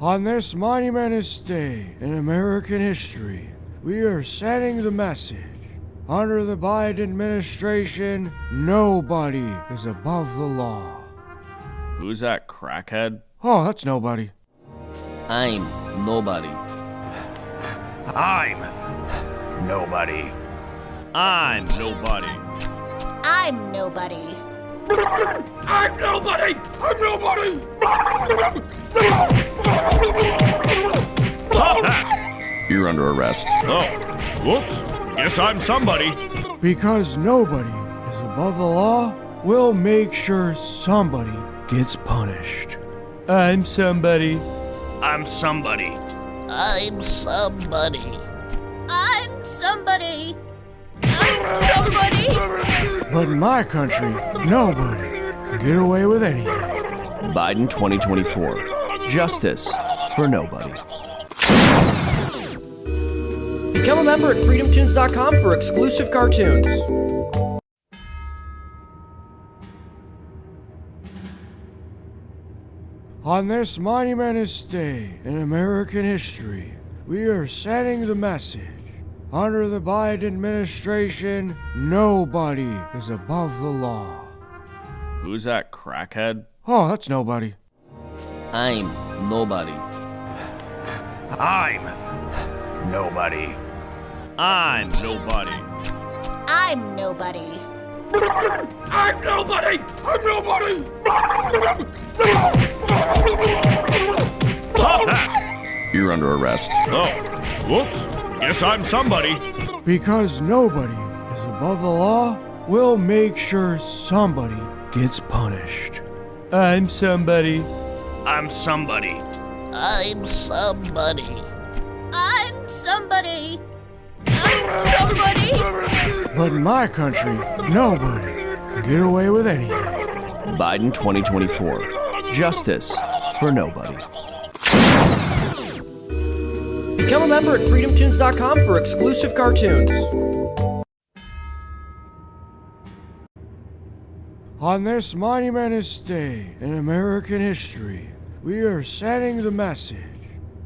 On this monumentous day in American history, we are sending the message. Under the Biden administration, nobody is above the law. Who's that crackhead? Oh, that's nobody. I'm nobody. I'm nobody. I'm nobody. I'm nobody. I'm nobody! I'm nobody! Stop that! You're under arrest. Oh, whoops. Guess I'm somebody. Because nobody is above the law, we'll make sure somebody gets punished. I'm somebody. I'm somebody. I'm somebody. I'm somebody. I'm somebody. But in my country, nobody can get away with anything. Biden 2024. Justice for nobody. Become a member at freedomtunes.com for exclusive cartoons. On this monumentous day in American history, we are sending the message. Under the Biden administration, nobody is above the law. Who's that crackhead? Oh, that's nobody. I'm nobody. I'm nobody. I'm nobody. I'm nobody. I'm nobody! I'm nobody! Stop that! You're under arrest. Oh, whoops. Guess I'm somebody. Because nobody is above the law, we'll make sure somebody gets punished. I'm somebody. I'm somebody. I'm somebody. I'm somebody. I'm somebody. But in my country, nobody can get away with anything. Biden 2024. Justice for nobody. Become a member at freedomtunes.com for exclusive cartoons. On this monumentous day in American history, we are sending the message.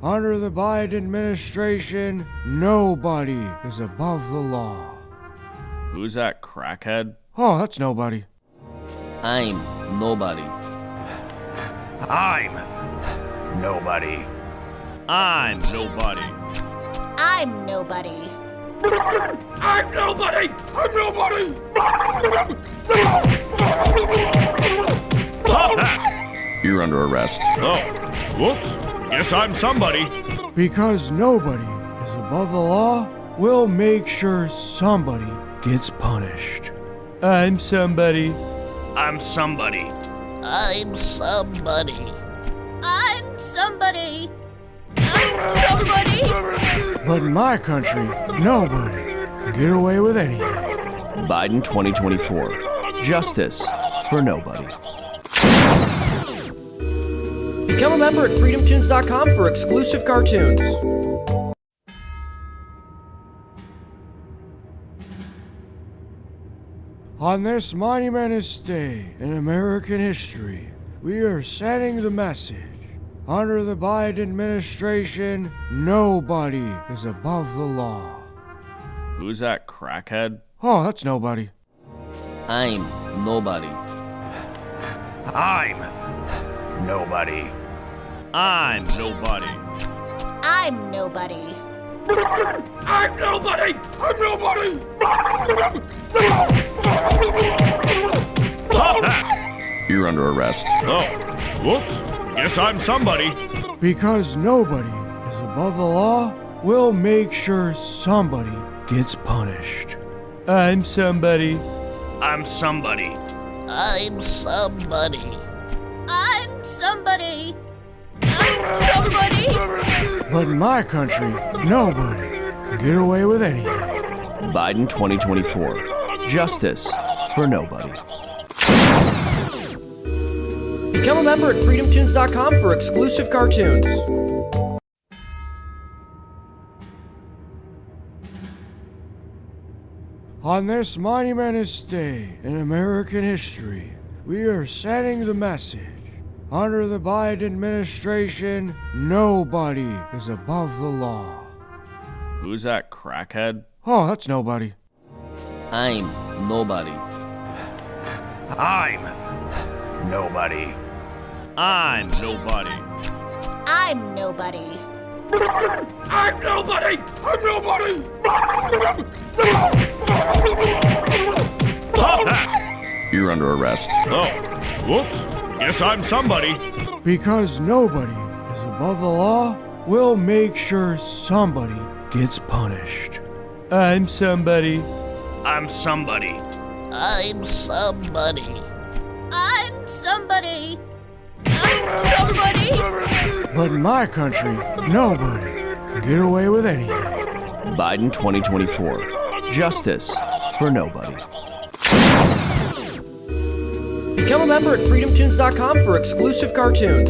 Under the Biden administration, nobody is above the law. Who's that crackhead? Oh, that's nobody. I'm nobody. I'm nobody. I'm nobody. I'm nobody. I'm nobody! I'm nobody! Stop that! You're under arrest. Oh, whoops. Guess I'm somebody. Because nobody is above the law, we'll make sure somebody gets punished. I'm somebody. I'm somebody. I'm somebody. I'm somebody. I'm somebody. But in my country, nobody can get away with anything. Biden 2024. Justice for nobody. Become a member at freedomtunes.com for exclusive cartoons. On this monumentous day in American history, we are sending the message. Under the Biden administration, nobody is above the law. Who's that crackhead? Oh, that's nobody. I'm nobody. I'm nobody. I'm nobody. I'm nobody. I'm nobody! I'm nobody! Stop that! You're under arrest. Oh, whoops. Guess I'm somebody. Because nobody is above the law, we'll make sure somebody gets punished. I'm somebody. I'm somebody. I'm somebody. I'm somebody. I'm somebody. But in my country, nobody can get away with anything. Biden 2024. Justice for nobody. Become a member at freedomtunes.com for exclusive cartoons. On this monumentous day in American history, we are sending the message. Under the Biden administration, nobody is above the law. Who's that crackhead? Oh, that's nobody. I'm nobody. I'm nobody. I'm nobody. I'm nobody. I'm nobody. I'm nobody. You're under arrest. Oh, whoops. Guess I'm somebody. Because nobody is above the law, we'll make sure somebody gets punished. I'm somebody. I'm somebody. I'm somebody. I'm somebody. I'm somebody. But in my country, nobody can get away with anything. Biden 2024. Justice for nobody. Become a member at freedomtunes.com for exclusive cartoons.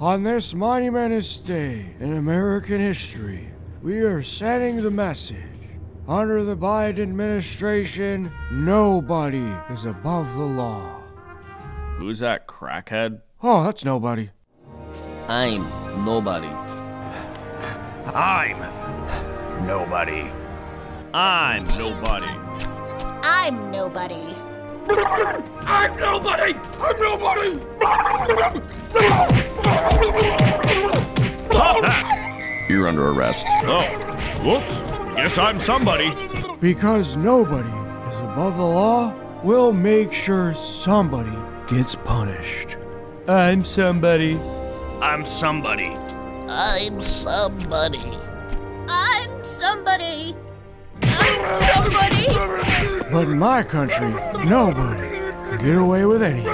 On this monumentous day in American history, we are sending the message. Under the Biden administration, nobody is above the law. Who's that crackhead? Oh, that's nobody. I'm nobody. I'm nobody. I'm nobody. I'm nobody. I'm nobody. I'm nobody. You're under arrest. Oh, whoops. Guess I'm somebody. Because nobody is above the law, we'll make sure somebody gets punished. I'm somebody. I'm somebody. I'm somebody. I'm somebody. I'm somebody. But in my country, nobody can get away with anything.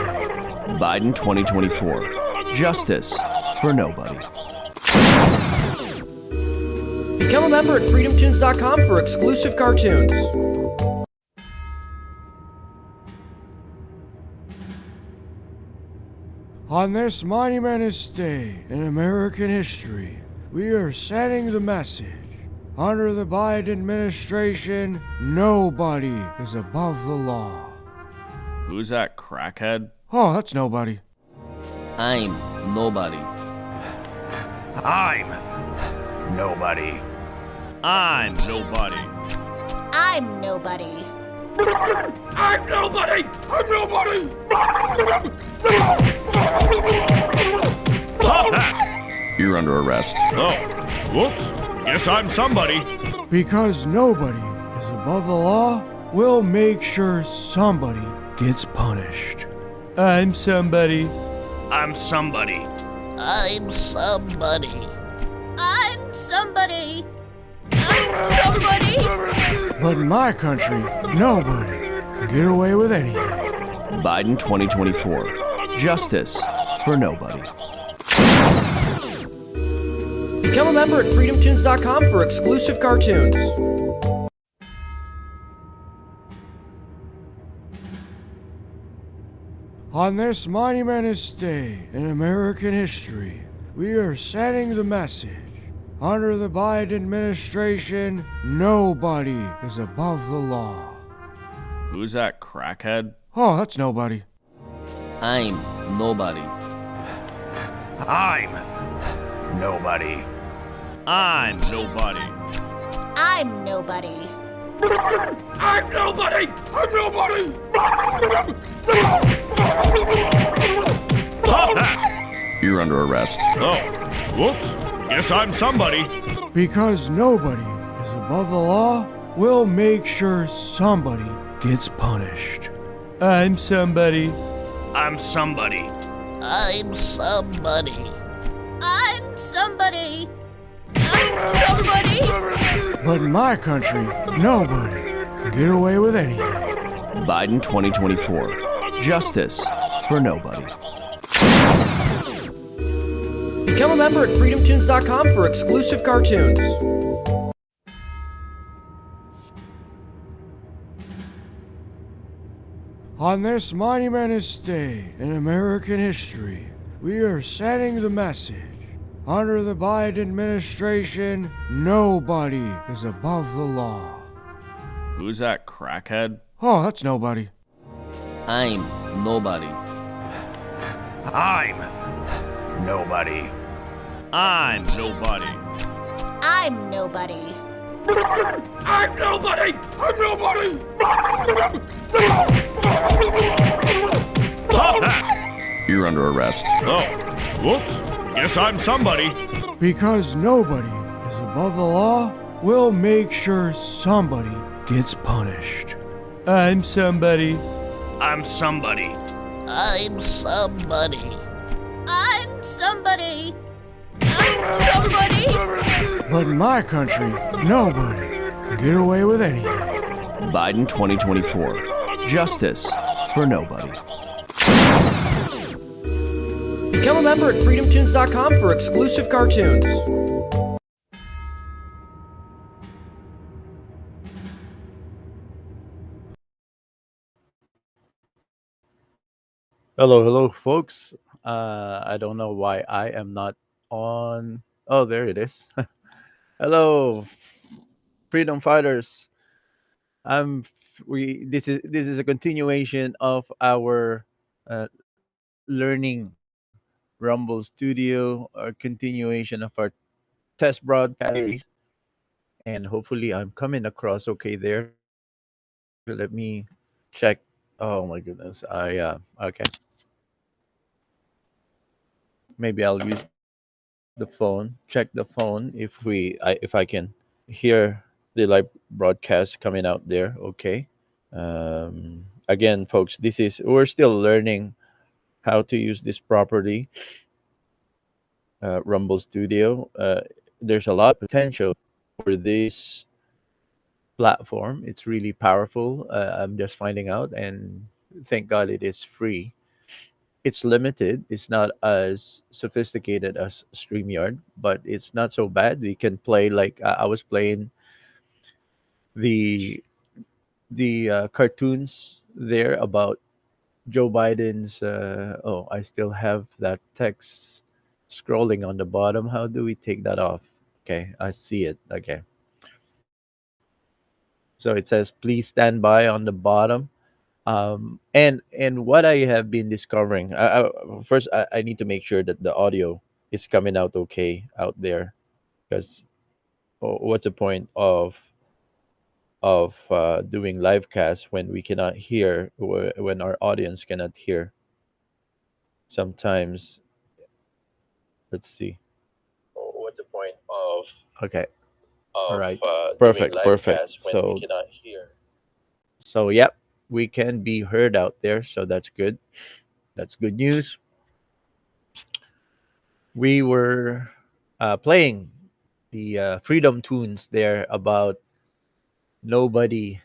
Biden 2024. Justice for nobody. Become a member at freedomtunes.com for exclusive cartoons. On this monumentous day in American history, we are sending the message. Under the Biden administration, nobody is above the law. Who's that crackhead? Oh, that's nobody. I'm nobody. I'm nobody. I'm nobody. I'm nobody. I'm nobody. I'm nobody. You're under arrest. Oh, whoops. Guess I'm somebody. Because nobody is above the law, we'll make sure somebody gets punished. I'm somebody. I'm somebody. I'm somebody. I'm somebody. I'm somebody. But in my country, nobody can get away with anything. Biden 2024. Justice for nobody. Become a member at freedomtunes.com for exclusive cartoons. On this monumentous day in American history, we are sending the message. Under the Biden administration, nobody is above the law. Who's that crackhead? Oh, that's nobody. I'm nobody. I'm nobody. I'm nobody. I'm nobody. I'm nobody. I'm nobody. You're under arrest. Oh, whoops. Guess I'm somebody. Because nobody is above the law, we'll make sure somebody gets punished. I'm somebody. I'm somebody. I'm somebody. I'm somebody. I'm somebody. But in my country, nobody can get away with anything. Biden 2024. Justice for nobody. Become a member at freedomtunes.com for exclusive cartoons. On this monumentous day in American history, we are sending the message. Under the Biden administration, nobody is above the law. Who's that crackhead? Oh, that's nobody. I'm nobody. I'm nobody. I'm nobody. I'm nobody. I'm nobody. I'm nobody. You're under arrest. Oh, whoops. Guess I'm somebody. Because nobody is above the law, we'll make sure somebody gets punished. I'm somebody. I'm somebody. I'm somebody. I'm somebody. I'm somebody. But in my country, nobody can get away with anything. Biden 2024. Justice for nobody. Become a member at freedomtunes.com for exclusive cartoons. Hello, folks. I don't know why I am not on. Oh, there it is. Hello, freedom fighters. I'm. We. This is a continuation of our uh, learning Rumble Studio, a continuation of our test broadcast series, and hopefully I'm coming across okay there. Let me check. Oh my goodness. Okay. Maybe I'll use the phone, check the phone if I can hear the live broadcast coming out there. Okay. Again, folks, this is we're still learning how to use this properly. Rumble Studio. There's a lot of potential for this platform. It's really powerful. I'm just finding out, and thank God it is free. It's limited. It's not as sophisticated as StreamYard, but it's not so bad. We can play like I was playing the cartoons there about Joe Biden's. Oh, I still have that text scrolling on the bottom. How do we take that off? Okay, I see it. Okay, so it says please stand by on the bottom. And what I have been discovering, first I need to make sure that the audio is coming out okay out there, because what's the point of doing live cast when we cannot hear, when our audience cannot hear sometimes. Let's see. What's the point of okay, all right, perfect, perfect. So cannot hear. So yep, we can be heard out there, so that's good. That's good news. We were playing the freedom tunes there about nobody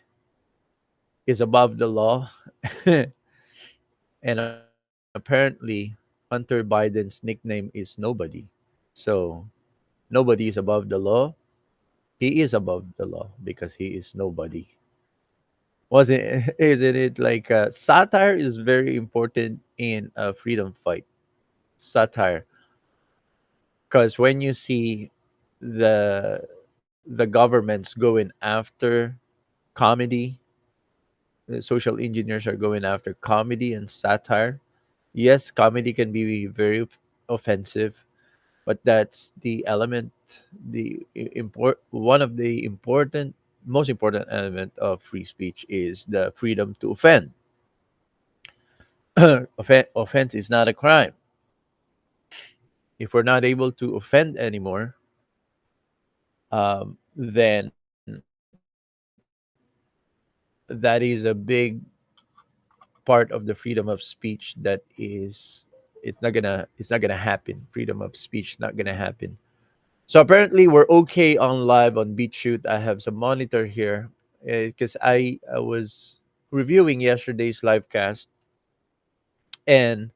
is above the law. And apparently Hunter Biden's nickname is nobody. So nobody is above the law. He is above the law because he is nobody. Was it? Isn't it like satire is very important in a freedom fight? Satire, because when you see the governments going after comedy, the social engineers are going after comedy and satire. Yes, comedy can be very offensive, but that's the element, one of the important, most important element of free speech is the freedom to offend. Offense is not a crime. If we're not able to offend anymore, then that is a big part of the freedom of speech that is, it's not gonna happen. Freedom of speech not gonna happen. So apparently we're okay on live on BitChute. I have some monitor here because I was reviewing yesterday's live cast, and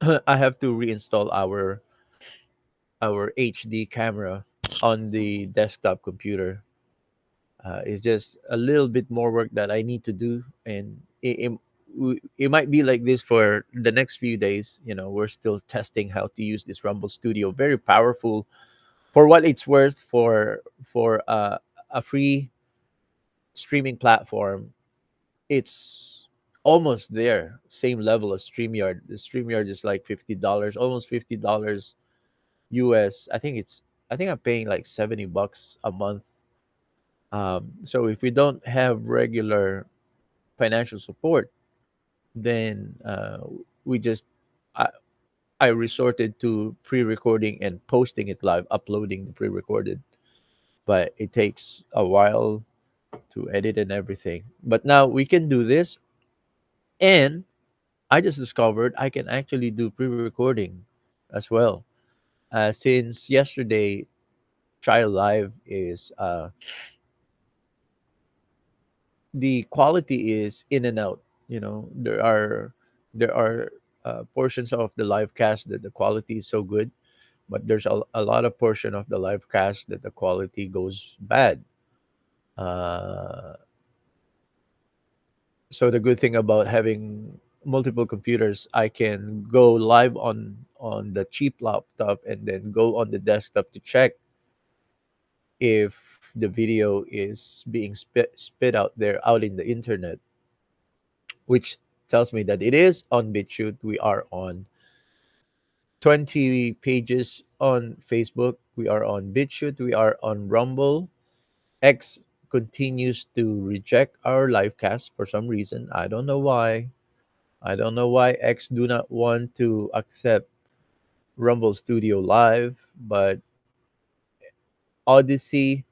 I have to reinstall our HD camera on the desktop computer. It's just a little bit more work that I need to do, and it might be like this for the next few days. We're still testing how to use this Rumble Studio. Very powerful, for what it's worth, for a free streaming platform, it's almost there, same level as StreamYard. The StreamYard is like $50, almost $50 US. I think I'm paying like $70 a month. So if we don't have regular financial support, then we just I, I resorted to pre-recording and posting it live, uploading the pre-recorded. But it takes a while to edit and everything. But now we can do this, and I just discovered I can actually do pre-recording as well. Since yesterday, Trial Live is the quality is in and out. You know, there are portions of the live cast that the quality is so good, but there's a lot of portion of the live cast that the quality goes bad. Uh, so the good thing about having multiple computers, I can go live on the cheap laptop and then go on the desktop to check if the video is being spit out there out in the internet, which tells me that it is on BitChute. We are on 20 pages on Facebook. We are on BitChute. We are on Rumble. X continues to reject our live cast for some reason. I don't know why. I don't know why X do not want to accept Rumble Studio Live, but Odyssey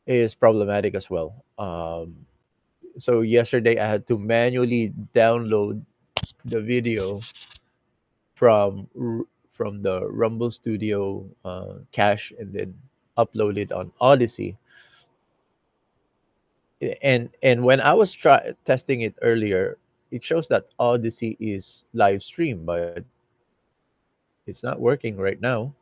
is problematic as well. So yesterday I had to manually download the video from from the Rumble Studio cache and then upload it on Odyssey. And when I was testing it earlier, it shows that Odyssey is live stream, but it's not working right now.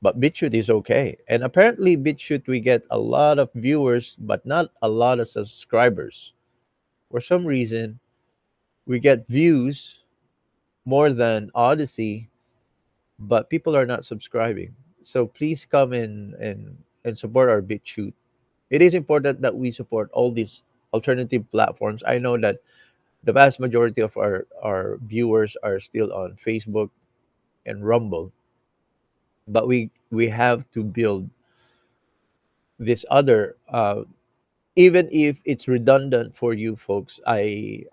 But BitChute is okay, and apparently BitChute we get a lot of viewers, but not a lot of subscribers. For some reason, we get views more than Odyssey, but people are not subscribing. So please come in and support our BitChute. It is important that we support all these alternative platforms. I know that the vast majority of our viewers are still on Facebook and Rumble, but we have to build this other even if it's redundant for you folks. I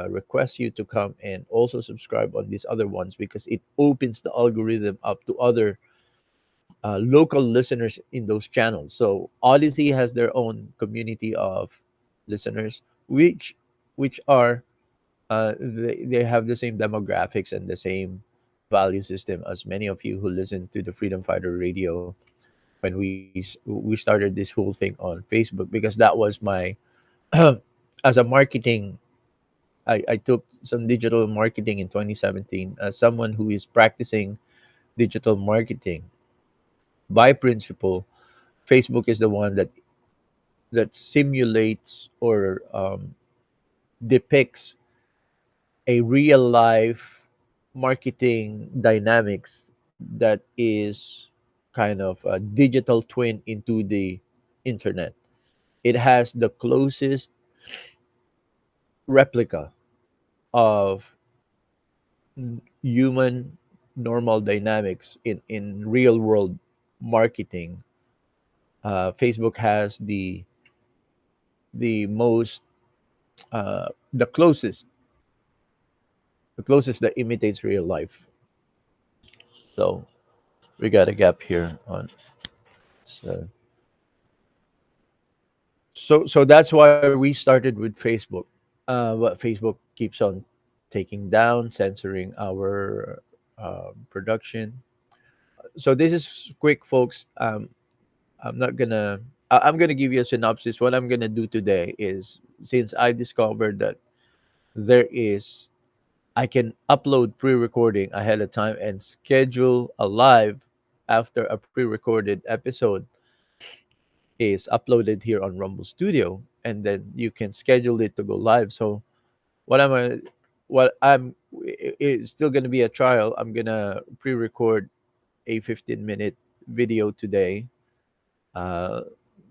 request you to come and also subscribe on these other ones because it opens the algorithm up to other local listeners in those channels. So Odyssey has their own community of listeners, which are they have the same demographics and the same value system as many of you who listen to the Freedom Fighter Radio when we started this whole thing on Facebook, because that was my as a marketing. I took some digital marketing in 2017 as someone who is practicing digital marketing by principle. Facebook is the one that simulates or depicts a real life marketing dynamics that is kind of a digital twin into the internet. It has the closest replica of human normal dynamics in real world marketing. Facebook has the most the closest that imitates real life. So we got a gap here on. So so that's why we started with Facebook. But Facebook keeps on taking down, censoring our production. So this is quick, folks. I'm not gonna. I'm gonna give you a synopsis. What I'm gonna do today is, since I discovered that there is, I can upload pre-recording ahead of time and schedule a live after a pre-recorded episode is uploaded here on Rumble Studio, and then you can schedule it to go live. So what I'm gonna, what I'm, it's still gonna be a trial. I'm gonna pre-record a 15-minute video today, uh,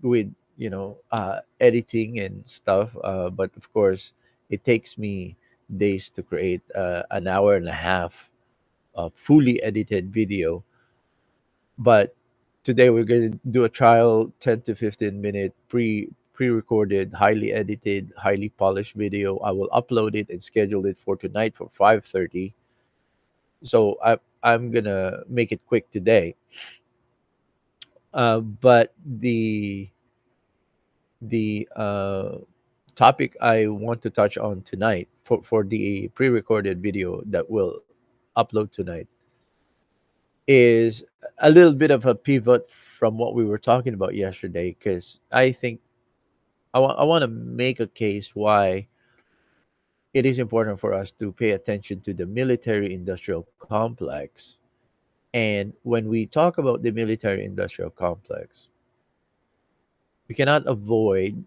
with editing and stuff. But of course, it takes me days to create an hour and a half of fully edited video. But today we're going to do a trial 10 to 15 minute pre-recorded, highly edited, highly polished video. I will upload it and schedule it for tonight for 5:30. So I'm going to make it quick today. But the topic I want to touch on tonight for the pre-recorded video that we'll upload tonight is a little bit of a pivot from what we were talking about yesterday, because I think I want to make a case why it is important for us to pay attention to the military industrial complex. And when we talk about the military industrial complex, we cannot avoid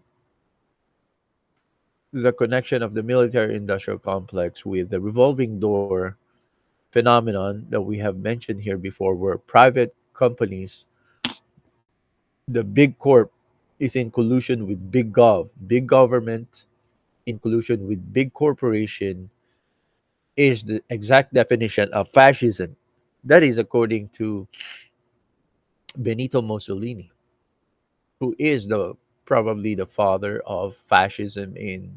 the connection of the military industrial complex with the revolving door phenomenon that we have mentioned here before, where private companies, the big corp, is in collusion with big government, in collusion with big corporation, is the exact definition of fascism. That is according to Benito Mussolini, who is the probably the father of fascism in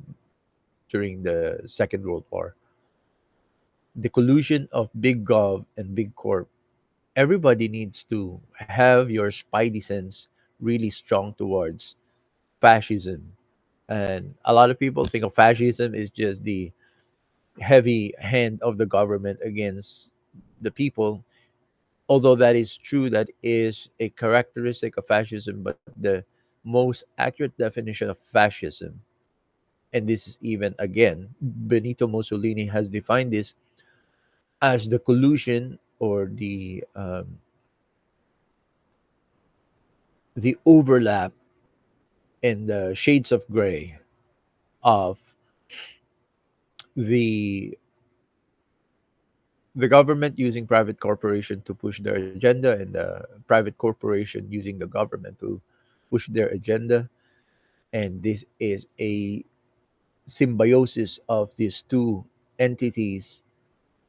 during the Second World War. The collusion of big gov and big corp. Everybody needs to have your spidey sense really strong towards fascism. And a lot of people think of fascism as just the heavy hand of the government against the people. Although that is true, that is a characteristic of fascism, but the most accurate definition of fascism, and this is even again, Benito Mussolini has defined this as the collusion or the overlap and the shades of gray of the the government using private corporation to push their agenda, and the private corporation using the government to push their agenda. And this is a symbiosis of these two entities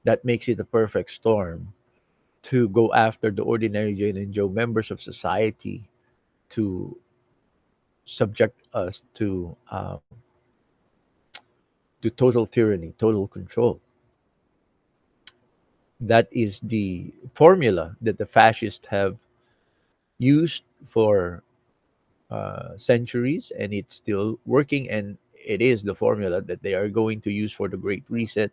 that makes it a perfect storm to go after the ordinary Jane and Joe members of society, to subject us to total tyranny, total control. That is the formula that the fascists have used for centuries, and it's still working. And it is the formula that they are going to use for the Great Reset,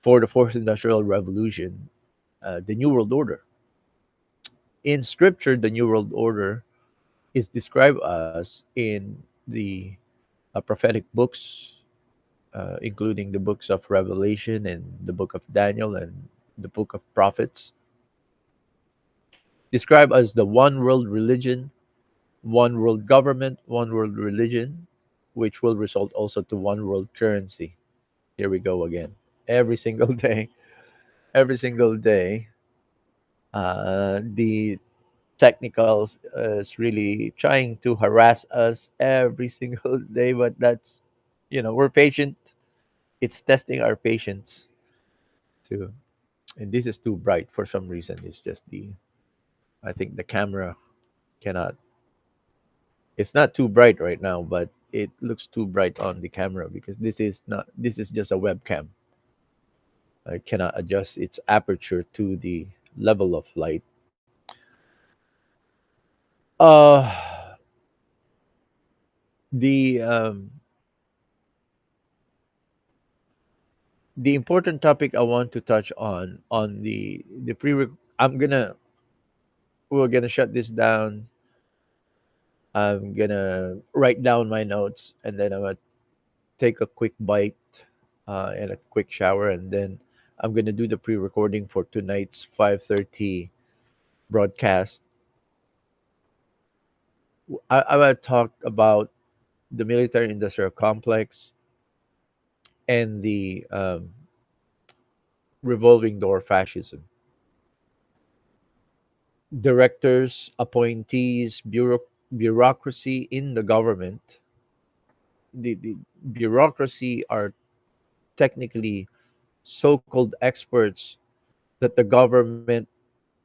for the Fourth Industrial Revolution, the New World Order. In Scripture, the New World Order is described as in the prophetic books, including the books of Revelation and the book of Daniel and the book of prophets, described as the one world religion, one world government, one world religion, which will result also to one world currency. Here we go again. Every single day, every single day, the technicals is really trying to harass us every single day, but that's, we're patient. It's testing our patience too. And this is too bright for some reason. It's just I think the camera cannot, it's not too bright right now, but it looks too bright on the camera because this is just a webcam. I cannot adjust its aperture to the level of light. Uh the the important topic I want to touch on the pre I'm gonna we're gonna shut this down. I'm gonna write down my notes, and then I'm gonna take a quick bite and a quick shower, and then I'm gonna do the pre-recording for tonight's 5:30 broadcast. I will talk about the military industrial complex and the revolving door fascism. Directors, appointees, bureaucracy in the government. The bureaucracy are technically so-called experts that the government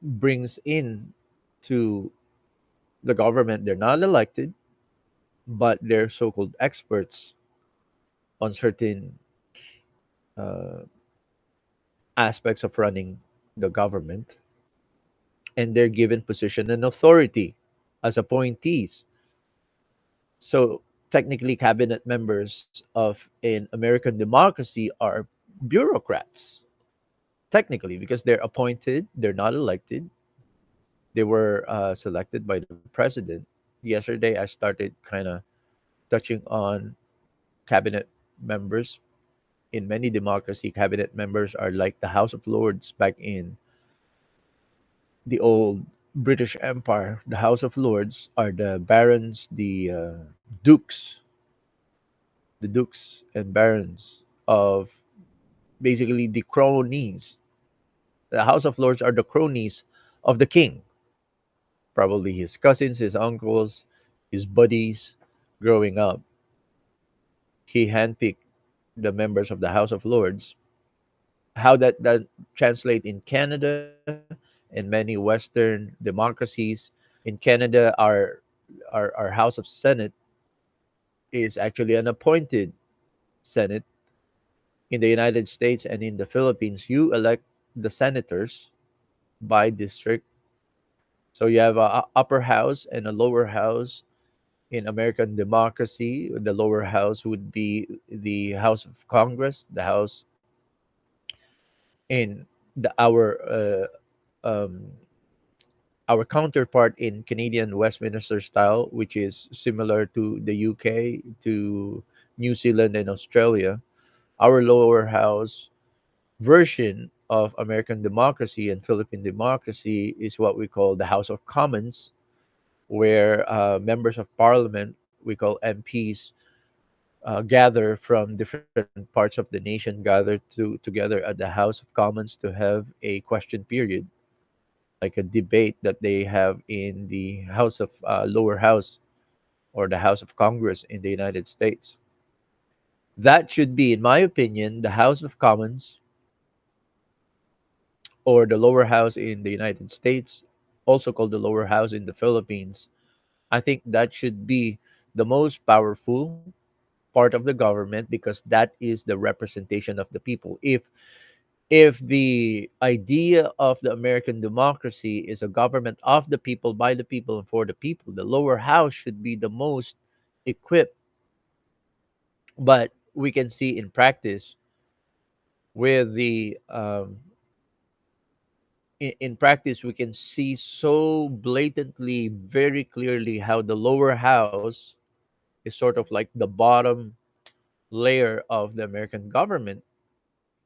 brings in to the government. They're not elected, but they're so-called experts on certain uh, aspects of running the government, and they're given position and authority as appointees. So technically, cabinet members of an American democracy are bureaucrats, technically, because they're appointed, they're not elected. They were selected by the president. Yesterday, I started kind of touching on cabinet members. In many democracy, cabinet members are like the House of Lords back in the old British Empire. The House of Lords are the barons, dukes, the dukes and barons of basically the cronies. The House of Lords are the cronies of the king, probably his cousins, his uncles, his buddies growing up. He handpicked the members of the House of Lords. How that translate in Canada and many Western democracies. In Canada, our House of Senate is actually an appointed Senate. In the United States and in the Philippines, you elect the senators by district. So you have a upper house and a lower house. In American democracy, the lower house would be the House of Congress, the House in the our counterpart in Canadian Westminster style, which is similar to the UK, to New Zealand and Australia. Our lower house version of American democracy and Philippine democracy is what we call the House of Commons, where members of parliament, we call MPs, gather from different parts of the nation, gather together at the House of Commons to have a question period, like a debate that they have in the House of lower house or the House of Congress in the United States. That should be, in my opinion, the House of Commons or the lower house in the United States, also called the lower house in the Philippines. I think that should be the most powerful part of the government because that is the representation of the people. If the idea of the American democracy is a government of the people, by the people, and for the people, the lower house should be the most equipped. But we can see in practice with in practice we can see so blatantly, very clearly how the lower house is sort of like the bottom layer of the American government.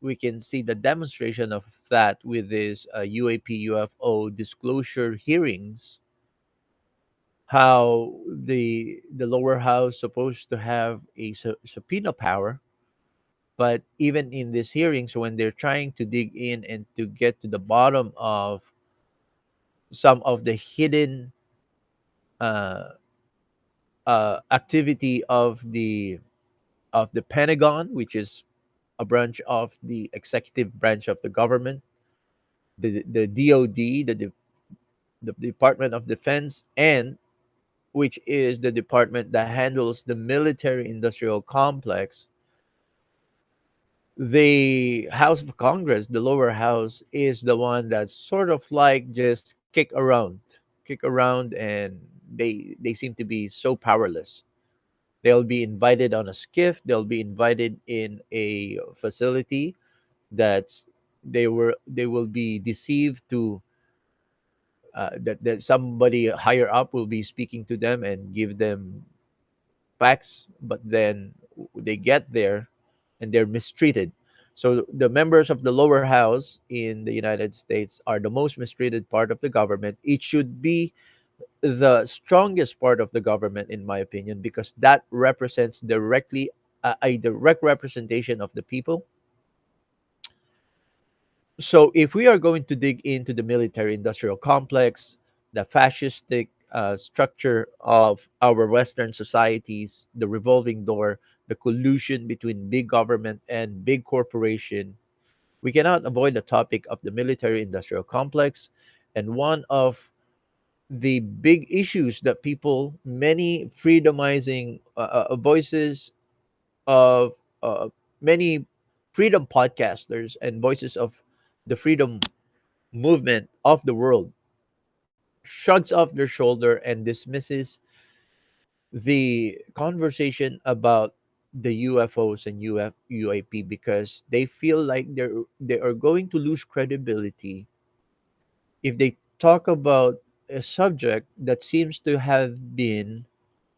We can see the demonstration of that with this UAP UFO disclosure hearings. How the lower house supposed to have a subpoena power, but even in these hearings, when they're trying to dig in and to get to the bottom of some of the hidden uh, activity of the Pentagon, which is a branch of the executive branch of the government, the DoD, the Department of Defense, and which is the department that handles the military industrial complex. The House of Congress, the lower house, is the one that's sort of like just kick around, and they seem to be so powerless. They'll be invited on a skiff. They'll be invited in a facility that they will be deceived to that somebody higher up will be speaking to them and give them facts, but then they get there and they're mistreated. So the members of the lower house in the United States are the most mistreated part of the government. It should be the strongest part of the government, in my opinion, because that represents directly a direct representation of the people. So if we are going to dig into the military industrial complex, the fascistic structure of our Western societies, the revolving door, the collusion between big government and big corporation, we cannot avoid the topic of the military industrial complex. And one of the big issues that people, many freedomizing voices of many freedom podcasters and voices of the freedom movement of the world shrugs off their shoulder and dismisses the conversation about the UFOs and UAP because they feel like they are going to lose credibility if they talk about a subject that seems to have been.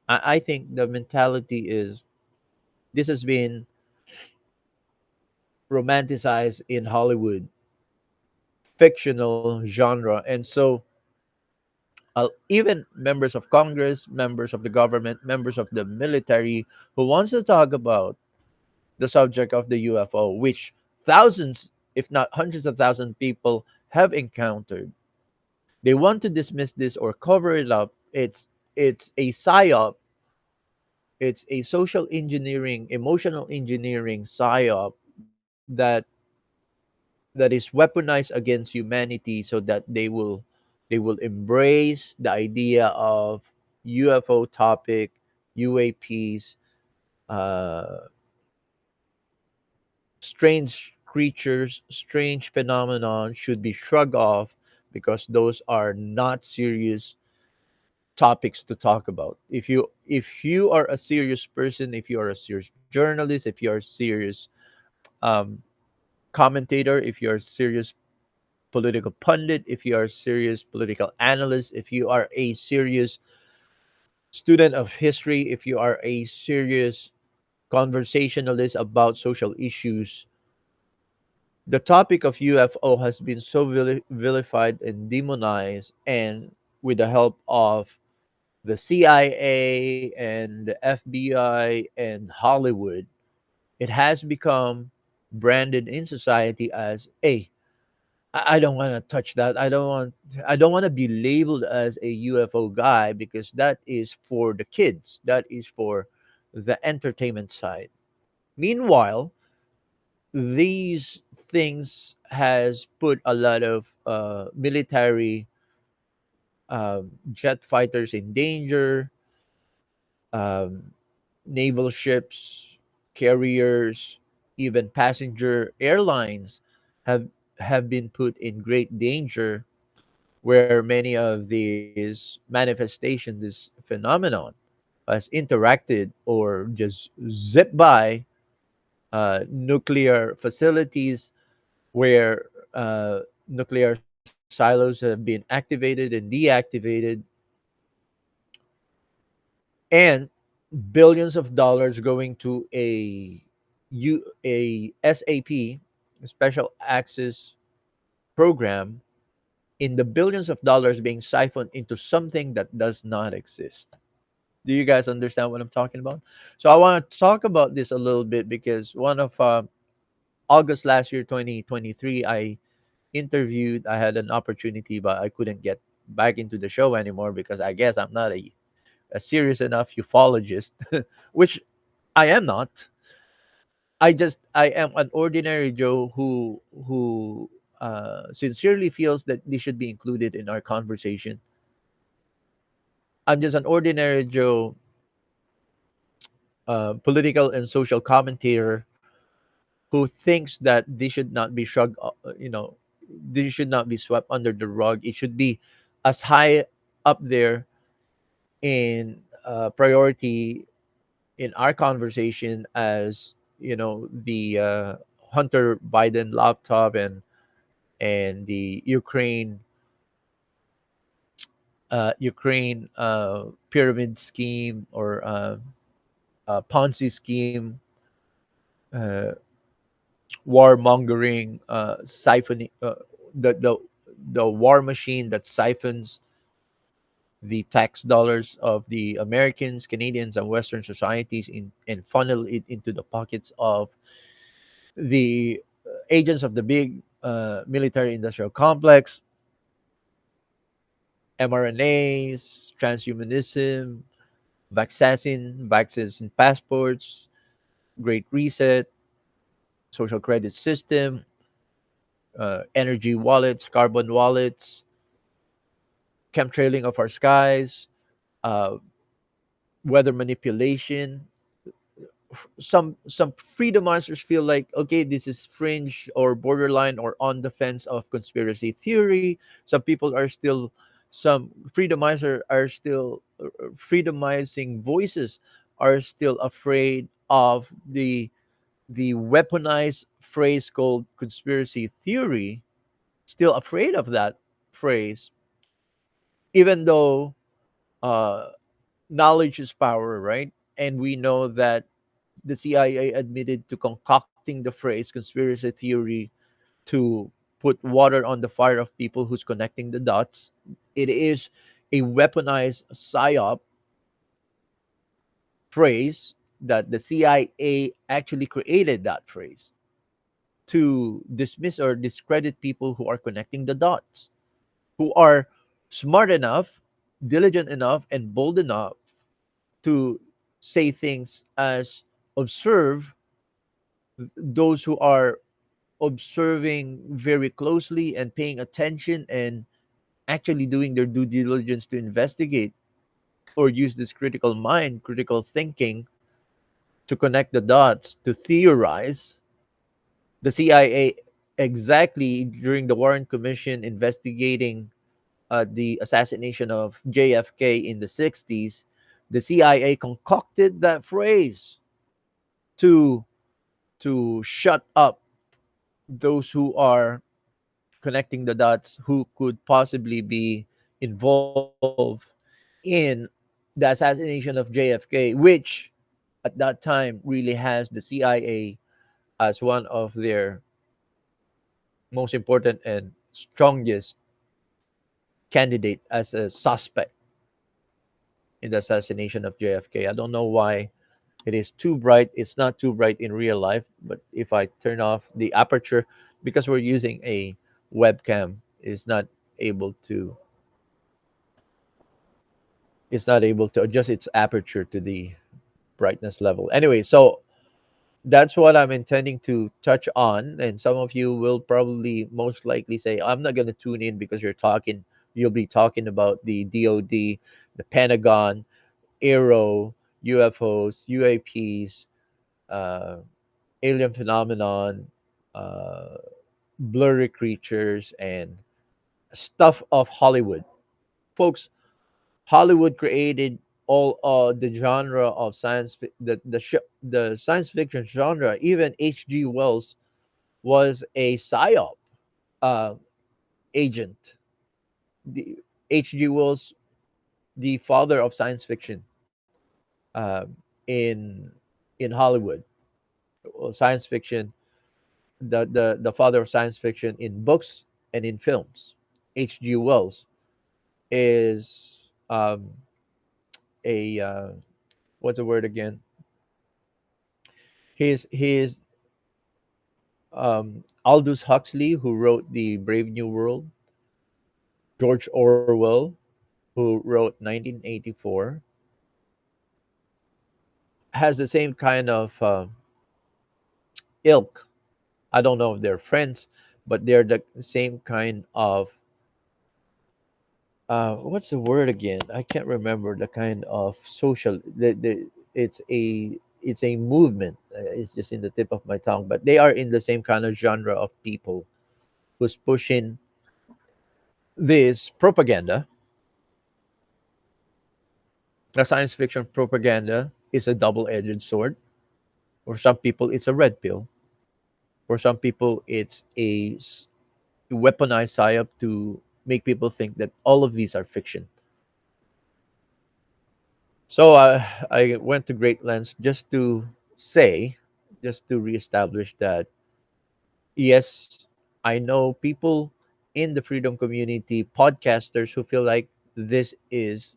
I think the mentality is this has been romanticized in Hollywood fictional genre, and so even members of Congress, members of the government, members of the military who wants to talk about the subject of the UFO, which thousands, if not hundreds of thousands people have encountered. They want to dismiss this or cover it up. It's a psyop. It's a social engineering, emotional engineering psyop that that is weaponized against humanity so that they will embrace the idea of UFO topic, UAPs, uh, strange creatures, strange phenomenon should be shrugged off because those are not serious topics to talk about. If you are a serious person, if you are a serious journalist, if you are a serious um, commentator, if you are a serious political pundit, if you are a serious political analyst, if you are a serious student of history, if you are a serious conversationalist about social issues, the topic of UFO has been so vilified and demonized, and with the help of the CIA and the FBI and Hollywood, it has become branded in society as a I don't want to touch that. I don't want to be labeled as a UFO guy because that is for the kids. That is for the entertainment side. Meanwhile, these things has put a lot of military jet fighters in danger, um, naval ships, carriers, even passenger airlines have have been put in great danger where many of these manifestations, this phenomenon, has interacted or just zipped by nuclear facilities where nuclear silos have been activated and deactivated, and billions of dollars going to a SAP, special access program, in the billions of dollars being siphoned into something that does not exist. Do you guys understand what I'm talking about? So I want to talk about this a little bit because one of August last year, 2023, I had an opportunity, but I couldn't get back into the show anymore because I guess I'm not a serious enough ufologist, which I am not. I am an ordinary Joe who sincerely feels that this should be included in our conversation. I'm just an ordinary Joe, political and social commentator who thinks that this should not be shrugged, this should not be swept under the rug. It should be as high up there in priority in our conversation as the Hunter Biden laptop and the Ukraine pyramid scheme or Ponzi scheme, uh, warmongering, siphoning the war machine that siphons the tax dollars of the Americans, Canadians, and Western societies and funnel it into the pockets of the agents of the big military industrial complex, mRNAs, transhumanism, vaccines and passports, Great Reset, social credit system, energy wallets, carbon wallets, chemtrailing of our skies, uh, weather manipulation. Some freedomizers feel like, okay, this is fringe or borderline or on the fence of conspiracy theory. Some people are still, some freedomizers are still, freedomizing voices are still afraid of the weaponized phrase called conspiracy theory, still afraid of that phrase, even though uh, knowledge is power, right? And we know that the CIA admitted to concocting the phrase conspiracy theory to put water on the fire of people who's connecting the dots. It is a weaponized psyop phrase that the CIA actually created that phrase to dismiss or discredit people who are connecting the dots, who are smart enough, diligent enough, and bold enough to say things as observe those who are observing very closely and paying attention and actually doing their due diligence to investigate or use this critical mind, critical thinking to connect the dots, to theorize. The CIA, exactly during the Warren Commission investigating the assassination of JFK in the 60s, the CIA concocted that phrase to shut up those who are connecting the dots who could possibly be involved in the assassination of JFK, which at that time really has the CIA as one of their most important and strongest candidate as a suspect in the assassination of JFK. I don't know why it is too bright. It's not too bright in real life, but if I turn off the aperture, because we're using a webcam, is not able to it's not able to adjust its aperture to the brightness level. Anyway, so that's what I'm intending to touch on. And some of you will probably most likely say, I'm not going to tune in because you'll be talking about the DOD, the Pentagon, Aero, UFOs, UAPs, uh, alien phenomenon, uh, blurry creatures, and stuff of Hollywood. Folks, Hollywood created all the genre of the science fiction genre. Even H.G. Wells was a psyop uh, agent. The H.G. Wells, the father of science fiction uh, in Hollywood. Well, science fiction, the father of science fiction in books and in films. H.G. Wells is a what's the word again? He's Aldous Huxley, who wrote the Brave New World. George Orwell, who wrote 1984, has the same kind of ilk. I don't know if they're friends, but they're the same kind of what's the word again? I can't remember the kind of social. It's a movement. It's just in the tip of my tongue, but they are in the same kind of genre of people who's pushing this propaganda. The science fiction propaganda is a double-edged sword. For some people, it's a red pill. For some people, it's weaponized psyop to make people think that all of these are fiction. So I went to great lengths just to say, just to reestablish that yes, I know people in the freedom community, podcasters who feel like this is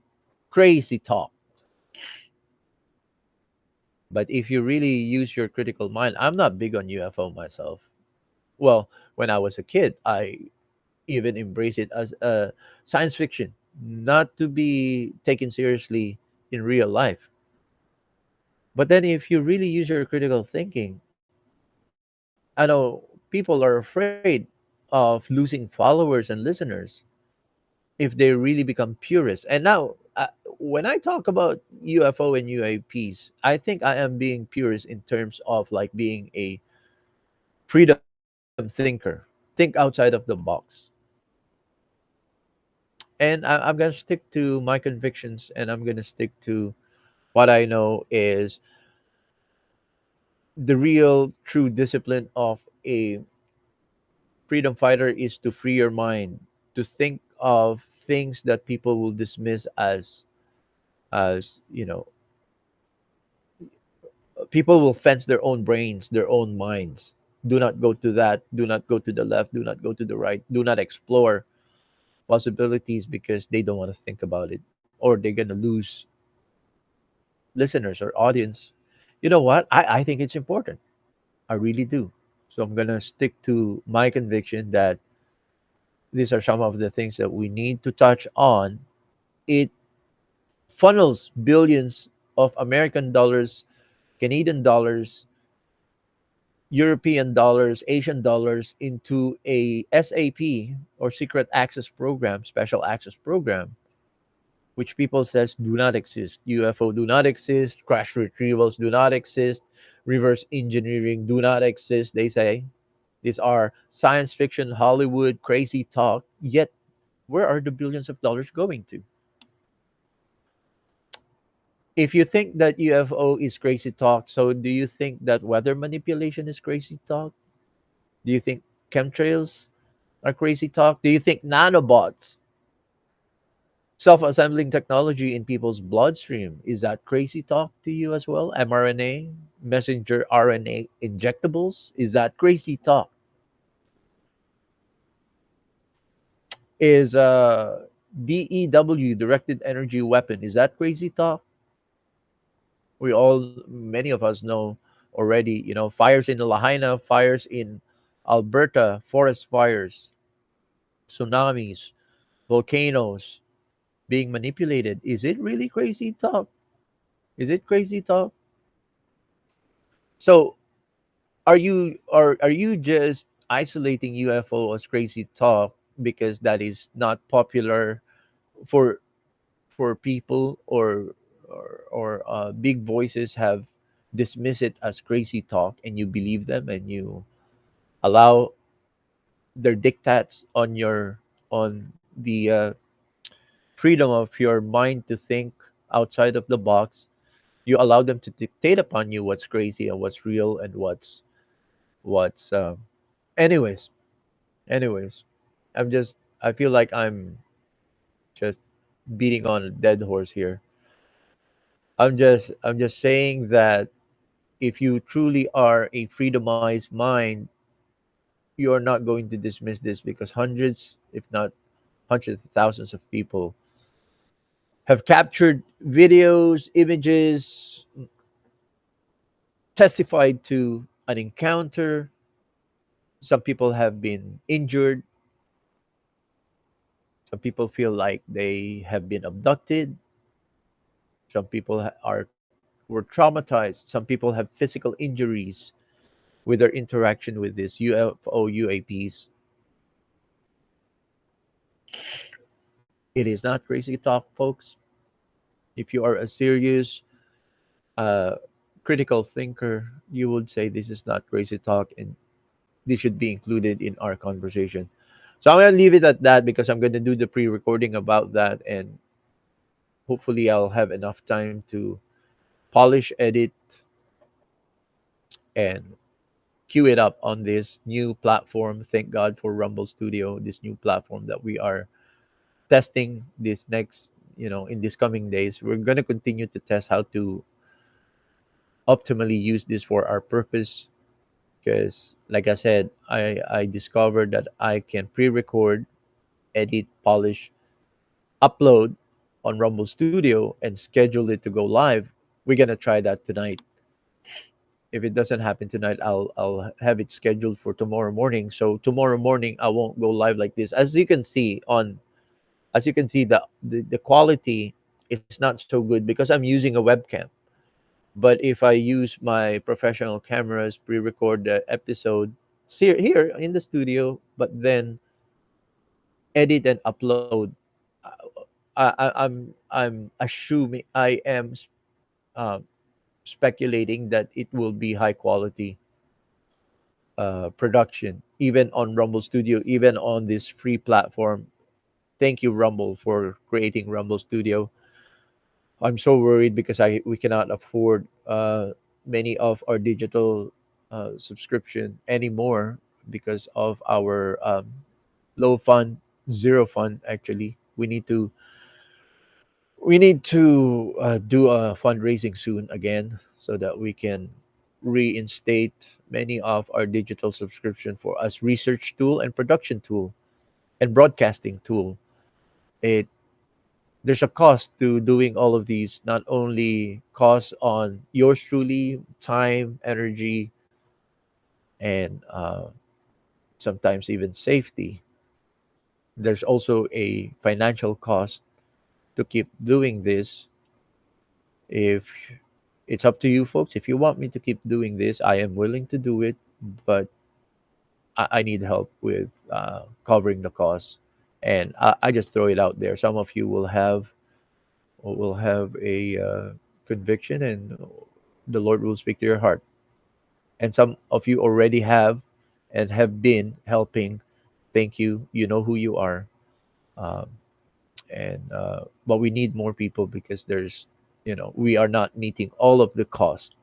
crazy talk. But if you really use your critical mind, I'm not big on UFO myself. Well, when I was a kid, I even embraced it as a science fiction. not to be taken seriously in real life. But then, if you really use your critical thinking, I know people are afraid of losing followers and listeners if they really become purists. And now, when I talk about UFO and UAPs, I think I am being purist in terms of like being a freedom thinker. Think outside of the box. And I'm going to stick to my convictions, and I'm going to stick to what I know is the real true discipline of a freedom fighter is to free your mind, to think of things that people will dismiss as people will fence their own brains, their own minds. Do not go to that, do not go to the left, do not go to the right, do not explore possibilities because they don't want to think about it, or they're going to lose listeners or audience. You know what? I think it's important. I really do. So I'm going to stick to my conviction that these are some of the things that we need to touch on. It funnels billions of American dollars, Canadian dollars, European dollars, Asian dollars into a SAP or secret access program, special access program, which people says do not exist. UFO do not exist. Crash retrievals do not exist. Reverse engineering do not exist. They say these are science fiction, Hollywood, crazy talk. Yet, where are the billions of dollars going to? If you think that UFO is crazy talk, so do you think that weather manipulation is crazy talk? Do you think chemtrails are crazy talk? Do you think nanobots, self assembling technology in people's bloodstream, is that crazy talk to you as well? mRNA, messenger RNA injectables, is that crazy talk? Is DEW, directed energy weapon, is that crazy talk? We all, many of us know already, fires in Lahaina, fires in Alberta, forest fires, tsunamis, volcanoes being manipulated. Is it really crazy talk? Is it crazy talk? So are you just isolating UFO as crazy talk because that is not popular for people, or big voices have dismissed it as crazy talk, and you believe them and you allow their diktats on the freedom of your mind to think outside of the box. You allow them to dictate upon you what's crazy and what's real and what's anyways. Anyways, I feel like I'm just beating on a dead horse here. I'm just saying that if you truly are a freedomized mind, you are not going to dismiss this because hundreds, if not hundreds of thousands of people have captured videos, images, testified to an encounter. Some people have been injured. Some people feel like they have been abducted. Some people were traumatized. Some people have physical injuries with their interaction with these UFO UAPs. It is not crazy talk, folks. If you are a serious uh, critical thinker, you would say this is not crazy talk and this should be included in our conversation. So I'm going to leave it at that because I'm going to do the pre recording about that, and hopefully I'll have enough time to polish, edit, and queue it up on this new platform. Thank God for Rumble Studio, this new platform that we are testing this next, in these coming days. We're going to continue to test how to optimally use this for our purpose because, like I said, I discovered that I can pre-record, edit, polish, upload on Rumble Studio, and schedule it to go live. We're gonna try that tonight. If it doesn't happen tonight, I'll have it scheduled for tomorrow morning. So tomorrow morning I won't go live like this. As you can see As you can see, the quality is not so good because I'm using a webcam. But if I use my professional cameras, pre-record the episode here in the studio, but then edit and upload, I'm assuming I am uh, speculating that it will be high quality production, even on Rumble Studio, even on this free platform. Thank you, Rumble, for creating Rumble Studio. I'm so worried because I we cannot afford many of our digital subscription anymore because of our low fund, zero fund. Actually, we need to do a fundraising soon again so that we can reinstate many of our digital subscription for us research tool and production tool and broadcasting tool. It There's a cost to doing all of these, not only cost on yours truly, time, energy, and sometimes even safety. There's also a financial cost to keep doing this. If It's up to you folks, if you want me to keep doing this, I am willing to do it, but I need help with covering the cost. And I just throw it out there. Some of you will have a conviction, and the Lord will speak to your heart. And some of you already have and have been helping. Thank you. You know who you are. Um, and But we need more people because we are not meeting all of the cost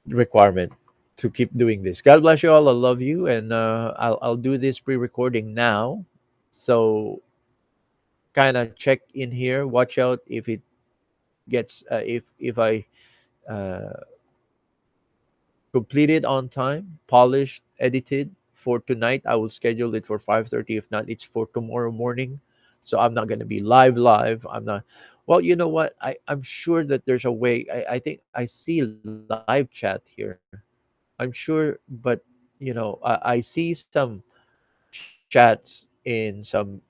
requirement to keep doing this. God bless you all. I love you, and I'll do this pre-recording now. So kind of check in here. Watch out if it gets if I uh, completed on time, polished, edited for tonight. I will schedule it for 5:30. If not, it's for tomorrow morning. So I'm not gonna be live. I'm not. Well, you know what? I'm sure that there's a way. I think I see live chat here. I'm sure, but I see some chats in some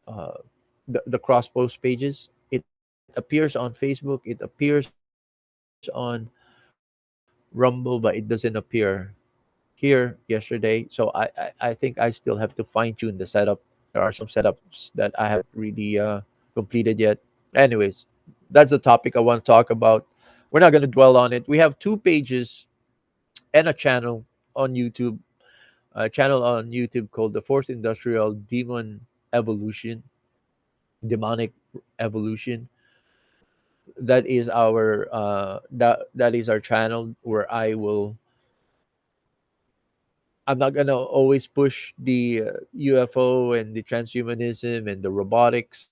uh, the cross post pages. It appears on Facebook. It appears on Rumble, but it doesn't appear here yesterday. So I think I still have to fine tune the setup. There are some setups that I haven't really completed yet. Anyways, that's the topic I want to talk about. We're not going to dwell on it. We have two pages and a channel on YouTube called the Fourth Industrial Evolution, Demonic Evolution. That is our channel where I'm not gonna always push the UFO and the transhumanism and the robotics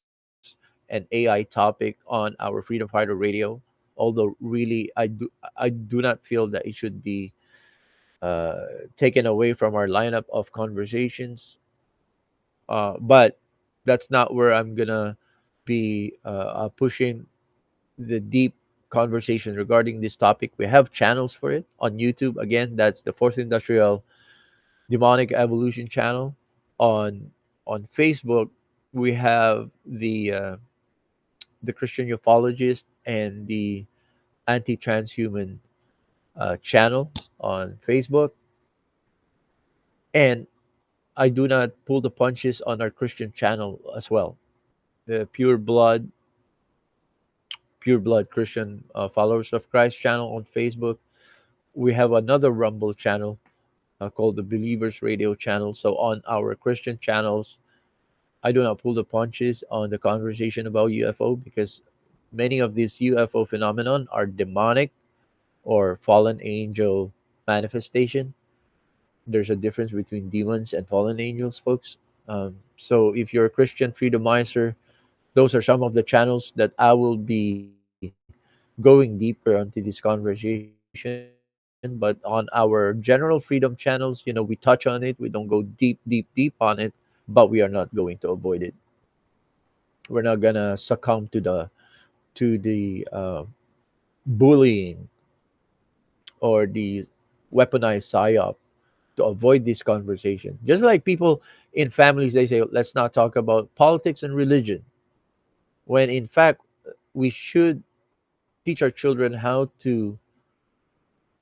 and AI topic on our Freedom Fighter Radio. Although really, I do not feel that it should be taken away from our lineup of conversations. But that's not where I'm gonna be pushing the deep conversation regarding this topic. We have channels for it on YouTube. Again, that's the Fourth Industrial Demonic Evolution channel. On Facebook, we have the Christian Ufologist and the Anti-Transhuman channel on Facebook. And I do not pull the punches on our Christian channel as well. The Pure Blood Christian Followers of Christ channel on Facebook. We have another Rumble channel called the Believers Radio channel. So on our Christian channels, I do not pull the punches on the conversation about UFO because many of these UFO phenomenon are demonic or fallen angel manifestation. There's a difference between demons and fallen angels, folks. So if you're a Christian freedomizer, those are some of the channels that I will be going deeper onto this conversation. But on our general freedom channels, we touch on it. We don't go deep on it, but we are not going to avoid it. We're not gonna succumb to the bullying or the weaponized psyop to avoid this conversation. Just like people in families, they say, let's not talk about politics and religion, when in fact, we should teach our children how to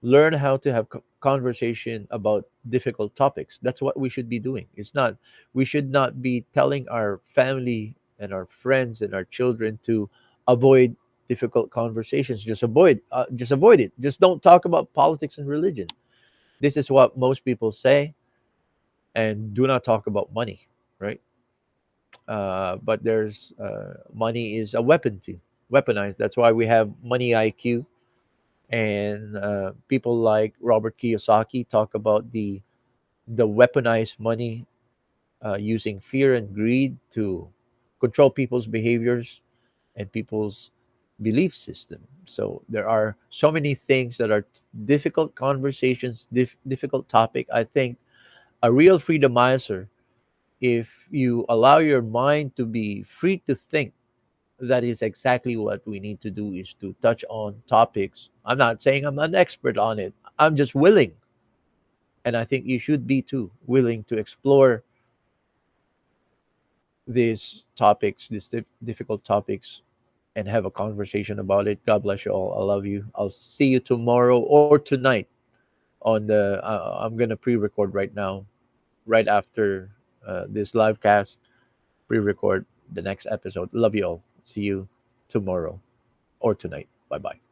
learn how to have conversation about difficult topics. That's what we should be doing. It's not, we should not be telling our family and our friends and our children to avoid difficult conversations. Just avoid it. Just don't talk about politics and religion. This is what most people say, and do not talk about money, right? But there's money is a weapon to weaponize. That's why we have money IQ, and people like Robert Kiyosaki talk about the weaponized money, using fear and greed to control people's behaviors and people's belief system. So there are so many things that are difficult conversations, difficult topic. I think a real freedomizer, if you allow your mind to be free to think, that is exactly what we need to do, is to touch on topics. I'm not saying I'm an expert on it. I'm just willing, and I think you should be too, willing to explore these topics, these difficult topics, and have a conversation about it. God bless you all. I love you. I'll see you tomorrow or tonight on the. I'm gonna pre-record right now, right after this live cast. Pre-record the next episode. Love you all. See you tomorrow or tonight. Bye bye.